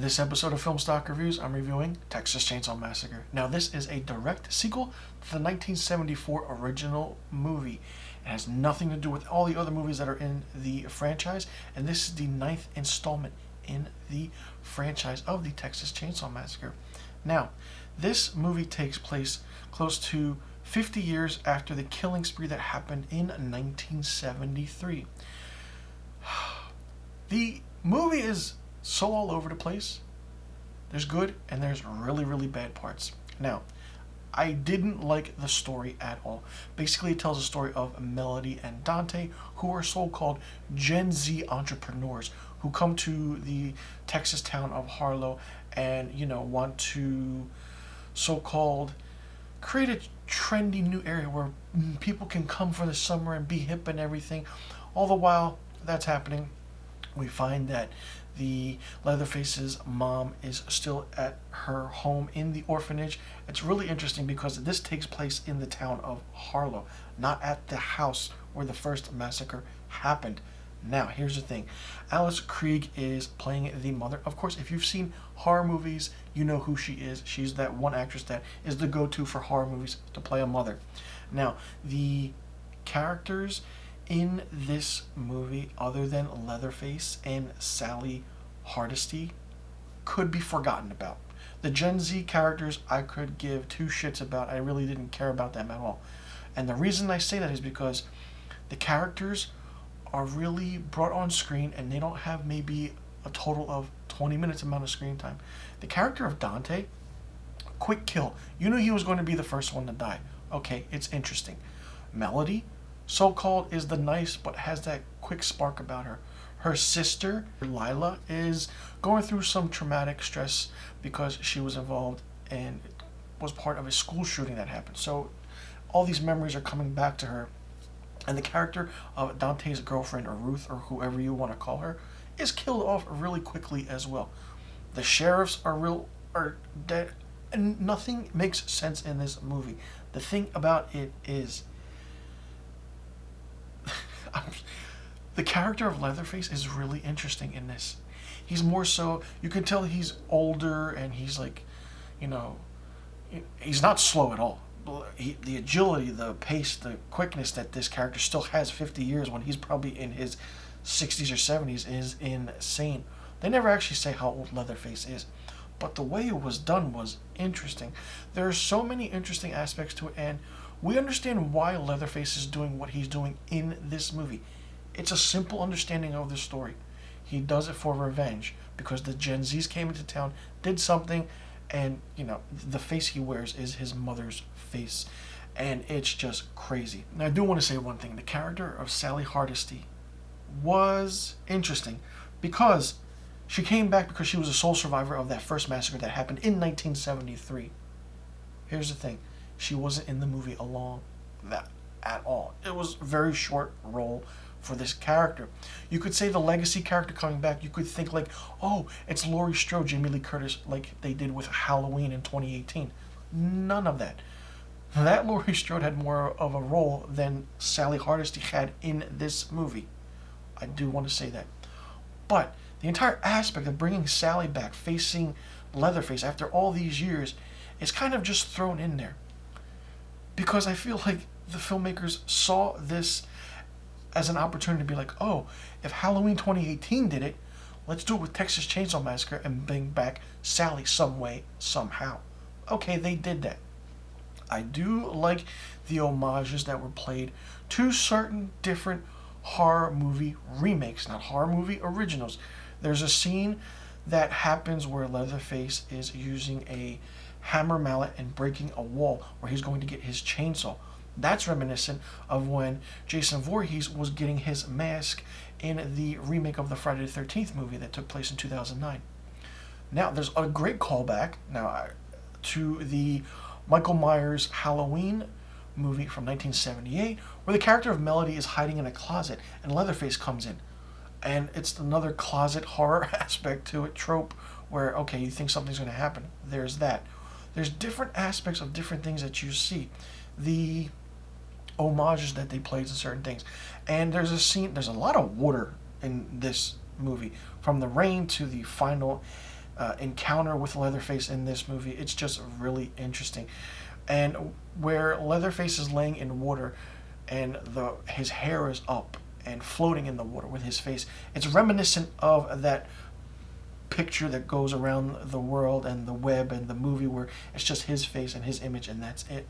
In this episode of Film Stock Reviews, I'm reviewing Texas Chainsaw Massacre. Now, this is a direct sequel to the 1974 original movie. It has nothing to do with all the other movies that are in the franchise, and this is the 9th installment in the franchise of the Texas Chainsaw Massacre. Now, this movie takes place close to 50 years after the killing spree that happened in 1973. The movie is so all over the place. There's good and there's really, really bad parts. Now, I didn't like the story at all. Basically, it tells a story of Melody and Dante, who are so-called Gen Z entrepreneurs who come to the Texas town of Harlow and, want to so-called create a trendy new area where people can come for the summer and be hip and everything. All the while that's happening, we find that the Leatherface's mom is still at her home in the orphanage. It's really interesting because this takes place in the town of Harlow, not at the house where the first massacre happened. Now, here's the thing. Alice Krige is playing the mother. Of course, if you've seen horror movies, you know who she is. She's that one actress that is the go-to for horror movies to play a mother. Now, the characters in this movie, other than Leatherface and Sally Hardesty, could be forgotten about. The Gen Z characters I could give two shits about. I really didn't care about them at all. And the reason I say that is because the characters are really brought on screen and they don't have maybe a total of 20 minutes amount of screen time. The character of Dante, quick kill. You knew he was going to be the first one to die. Okay, it's interesting. Melody, so-called, is the nice but has that quick spark about her. Her sister, Lila, is going through some traumatic stress because she was involved and was part of a school shooting that happened. So all these memories are coming back to her. And the character of Dante's girlfriend, or Ruth, or whoever you want to call her, is killed off really quickly as well. The sheriffs are dead, and nothing makes sense in this movie. The thing about it is, the character of Leatherface is really interesting in this. He's more so, you can tell he's older, and he's like, he's not slow at all. The agility, the pace, the quickness that this character still has 50 years when he's probably in his 60s or 70s is insane. They never actually say how old Leatherface is, but the way it was done was interesting. There are so many interesting aspects to it, and we understand why Leatherface is doing what he's doing in this movie. It's a simple understanding of the story. He does it for revenge because the Gen Zs came into town, did something, and, the face he wears is his mother's face. And it's just crazy. Now, I do want to say one thing. The character of Sally Hardesty was interesting because she came back because she was a sole survivor of that first massacre that happened in 1973. Here's the thing. She wasn't in the movie along that at all. It was a very short role for this character. You could say the legacy character coming back, you could think like, oh, it's Laurie Strode, Jamie Lee Curtis, like they did with Halloween in 2018. None of that. That Laurie Strode had more of a role than Sally Hardesty had in this movie. I do want to say that. But the entire aspect of bringing Sally back, facing Leatherface after all these years, is kind of just thrown in there. Because I feel like the filmmakers saw this as an opportunity to be like, oh, if Halloween 2018 did it, let's do it with Texas Chainsaw Massacre and bring back Sally some way, somehow. Okay, they did that. I do like the homages that were played to certain different horror movie remakes, not horror movie originals. There's a scene that happens where Leatherface is using a hammer mallet and breaking a wall where he's going to get his chainsaw. That's reminiscent of when Jason Voorhees was getting his mask in the remake of the Friday the 13th movie that took place in 2009. Now, there's a great callback to the Michael Myers Halloween movie from 1978, where the character of Melody is hiding in a closet and Leatherface comes in. And it's another closet horror aspect to it, trope, where, okay, you think something's going to happen. There's that. There's different aspects of different things that you see. The homages that they played to certain things. And there's a lot of water in this movie, from the rain to the final encounter with Leatherface in this movie. It's just really interesting. And where Leatherface is laying in water and his hair is up and floating in the water with his face, it's reminiscent of that picture that goes around the world and the web and the movie where it's just his face and his image and that's it.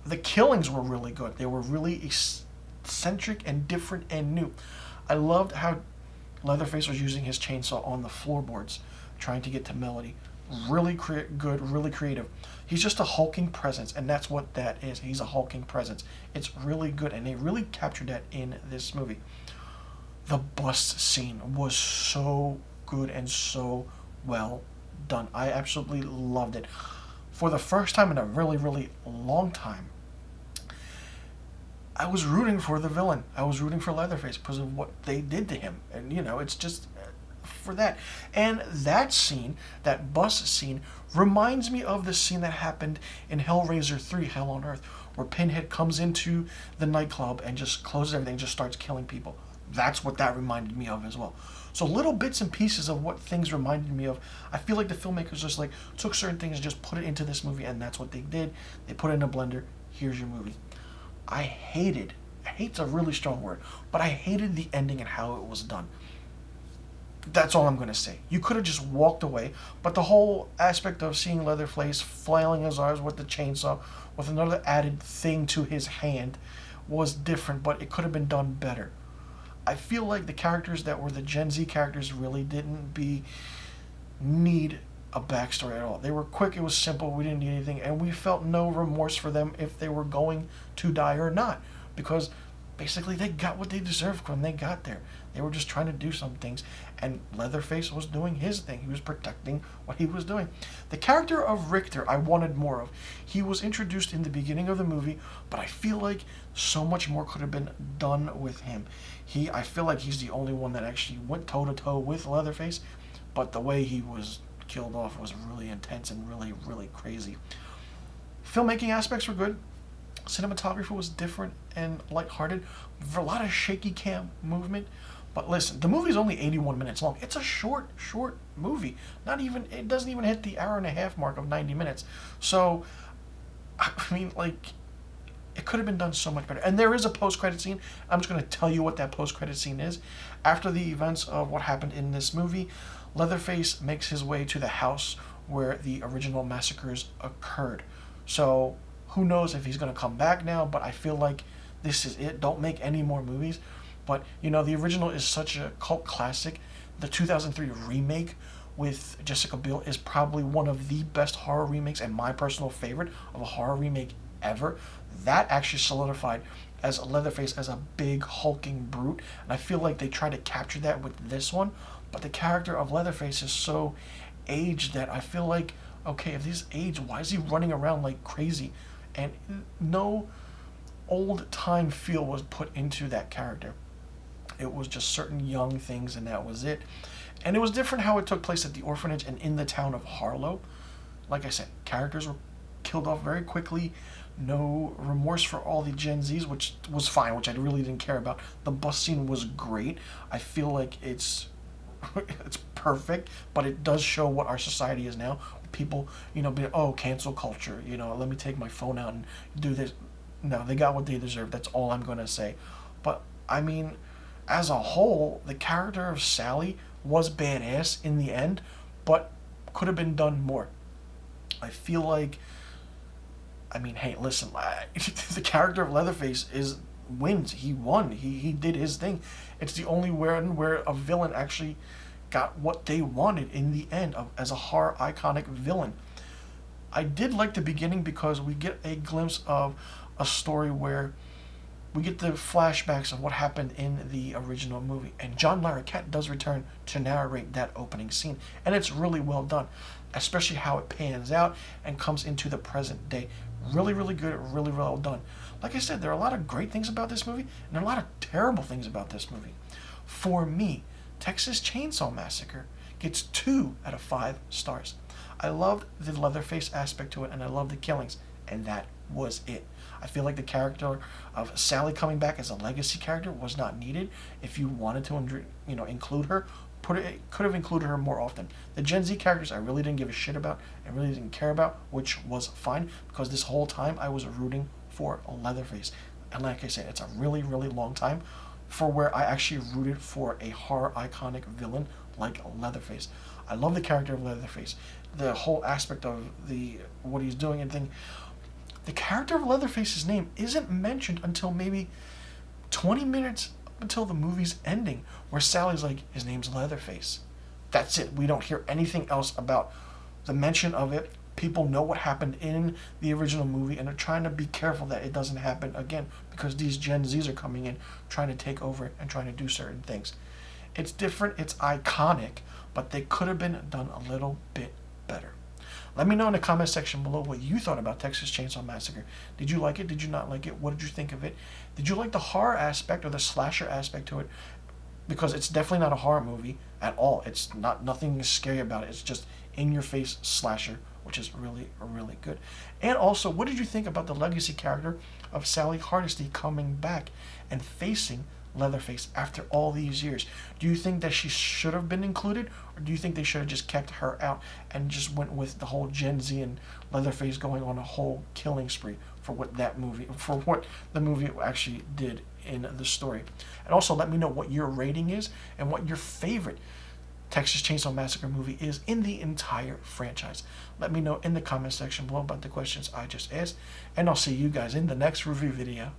The killings were really good. They were really eccentric and different and new. I loved how Leatherface was using his chainsaw on the floorboards, trying to get to melody. Really good, really creative. He's just a hulking presence, and that's what that is. He's a hulking presence. It's really good, and they really captured that in this movie. The bust scene was so good and so well done. I absolutely loved it. For the first time in a really, really long time, I was rooting for the villain. I was rooting for Leatherface because of what they did to him. And, it's just for that. And that scene, that bus scene, reminds me of the scene that happened in Hellraiser 3, Hell on Earth, where Pinhead comes into the nightclub and just closes everything, just starts killing people. That's what that reminded me of as well. So little bits and pieces of what things reminded me of. I feel like the filmmakers just took certain things and just put it into this movie, and that's what they did. They put it in a blender. Here's your movie. Hate's a really strong word, but I hated the ending and how it was done. That's all I'm going to say. You could have just walked away, but the whole aspect of seeing Leatherface flailing his arms with the chainsaw, with another added thing to his hand, was different, but it could have been done better. I feel like the characters that were the Gen Z characters really didn't need a backstory at all. They were quick, it was simple, we didn't need anything, and we felt no remorse for them if they were going to die or not, because basically they got what they deserved when they got there. They were just trying to do some things, and Leatherface was doing his thing. He was protecting what he was doing. The character of Richter, I wanted more of. He was introduced in the beginning of the movie, but I feel like so much more could have been done with him. I feel like he's the only one that actually went toe-to-toe with Leatherface, but the way he was killed off was really intense and really, really crazy. Filmmaking aspects were good. Cinematography was different and lighthearted. For a lot of shaky cam movement. But listen, the movie's only 81 minutes long. It's a short movie. It doesn't even hit the hour and a half mark of 90 minutes. So, I mean, it could have been done so much better. And there is a post-credit scene. I'm just going to tell you what that post-credit scene is. After the events of what happened in this movie, Leatherface makes his way to the house where the original massacres occurred. So, who knows if he's going to come back now, but I feel like this is it. Don't make any more movies. But, the original is such a cult classic. The 2003 remake with Jessica Biel is probably one of the best horror remakes and my personal favorite of a horror remake ever. That actually solidified as Leatherface as a big hulking brute, and I feel like they tried to capture that with this one, but the character of Leatherface is so aged that I feel like, okay, if he's aged, why is he running around like crazy? And no old time feel was put into that character. It was just certain young things, and that was it. And it was different how it took place at the orphanage and in the town of Harlow. Like I said, characters were killed off very quickly. No remorse for all the Gen Zs, which was fine, which I really didn't care about. The bus scene was great. I feel like it's perfect, but it does show what our society is now. People, cancel culture. Let me take my phone out and do this. No, they got what they deserve. That's all I'm going to say. But, I mean, as a whole, the character of Sally was badass in the end, but could have been done more. I feel like, hey, listen, the character of Leatherface wins. He won. He did his thing. It's the only one where a villain actually got what they wanted in the end as a horror iconic villain. I did like the beginning because we get a glimpse of a story where we get the flashbacks of what happened in the original movie. And John Larroquette does return to narrate that opening scene. And it's really well done, especially how it pans out and comes into the present day. Really, really good, really well done. Like I said, there are a lot of great things about this movie, and there are a lot of terrible things about this movie. For me, Texas Chainsaw Massacre gets 2 out of 5 stars. I loved the Leatherface aspect to it, and I loved the killings, and that was it. I feel like the character of Sally coming back as a legacy character was not needed. If you wanted to, include her, could have included her more often. The Gen Z characters I really didn't give a shit about and really didn't care about, which was fine because this whole time I was rooting for Leatherface. And like I said, it's a really, really long time for where I actually rooted for a horror iconic villain like Leatherface. I love the character of Leatherface. The whole aspect of what he's doing and thing. The character of Leatherface's name isn't mentioned until maybe 20 minutes until the movie's ending, where Sally's like, his name's Leatherface. That's it. We don't hear anything else about the mention of it. People know what happened in the original movie, and they're trying to be careful that it doesn't happen again because these Gen Zs are coming in trying to take over and trying to do certain things. It's different, it's iconic, but they could have been done a little bit better. Let me know in the comment section below what you thought about Texas Chainsaw Massacre. Did you like it? Did you not like it? What did you think of it? Did you like the horror aspect or the slasher aspect to it? Because it's definitely not a horror movie at all. It's nothing scary about it. It's just in-your-face slasher, which is really, really good. And also, what did you think about the legacy character of Sally Hardesty coming back and facing Leatherface after all these years? Do you think that she should have been included, or do you think they should have just kept her out and just went with the whole Gen Z and Leatherface going on a whole killing spree for what the movie actually did in the story? And also let me know what your rating is and what your favorite Texas Chainsaw Massacre movie is in the entire franchise. Let me know in the comment section below about the questions I just asked, and I'll see you guys in the next review video.